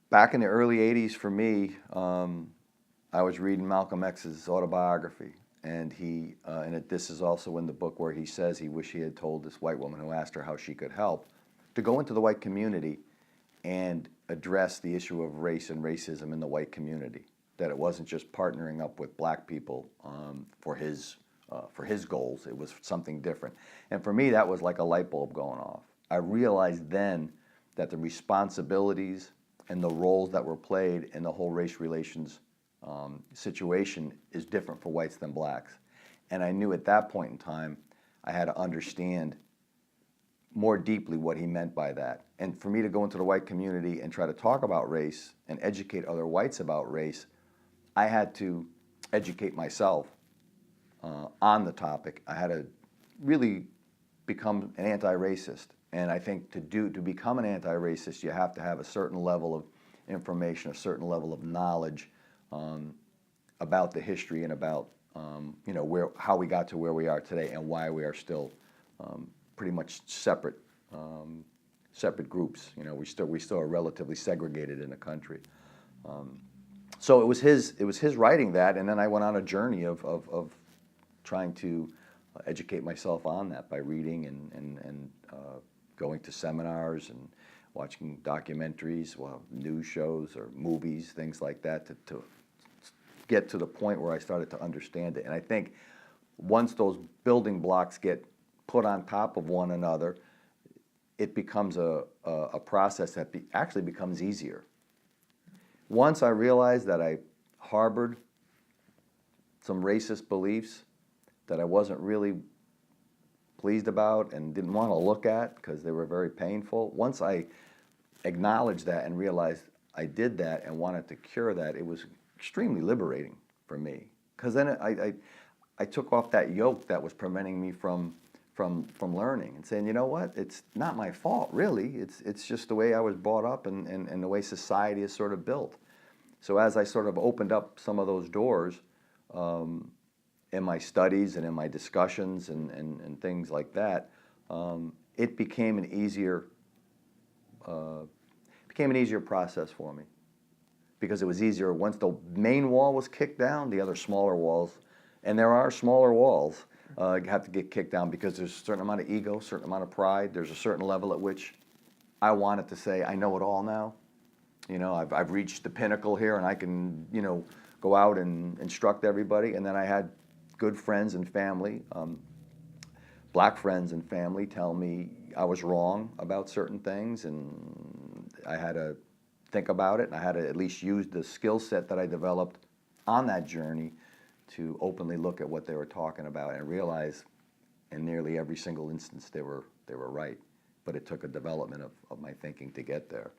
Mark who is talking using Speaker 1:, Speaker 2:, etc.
Speaker 1: Back in the early 80s for me, I was reading Malcolm X's autobiography, and this is also in the book where he says he wished he had told this white woman who asked her how she could help to go into the white community and address the issue of race and racism in the white community. That it wasn't just partnering up with black people for his goals. It was something different. And for me, that was like a light bulb going off. I realized then that the responsibilities and the roles that were played in the whole race relations situation is different for whites than blacks. And I knew at that point in time I had to understand more deeply what he meant by that. And for me to go into the white community and try to talk about race and educate other whites about race, I had to educate myself on the topic. I had to really become an anti-racist. And I think to become an anti-racist, you have to have a certain level of information, a certain level of knowledge about the history and about how we got to where we are today and why we are still pretty much separate groups. We still are relatively segregated in the country. So it was his writing that, and then I went on a journey of trying to educate myself on that by reading and going to seminars and watching documentaries, news shows or movies, things like that, to get to the point where I started to understand it. And I think once those building blocks get put on top of one another, it becomes a process that actually becomes easier. Once I realized that I harbored some racist beliefs that I wasn't really pleased about and didn't want to look at because they were very painful, once I acknowledged that and realized I did that and wanted to cure that, it was extremely liberating for me. Because then I took off that yoke that was preventing me from learning and saying, you know what, it's not my fault, really. It's just the way I was brought up and the way society is sort of built. So as I sort of opened up some of those doors in my studies and in my discussions and things like that, it became an easier process for me. Because it was easier once the main wall was kicked down, the other smaller walls, and there are smaller walls, have to get kicked down because there's a certain amount of ego, a certain amount of pride. There's a certain level at which I wanted to say, I know it all now. I've reached the pinnacle here, and I can, go out and instruct everybody. And then I had good friends and family, black friends and family, tell me I was wrong about certain things, and I had to think about it, and I had to at least use the skill set that I developed on that journey to openly look at what they were talking about and realize in nearly every single instance they were right. But it took a development of my thinking to get there.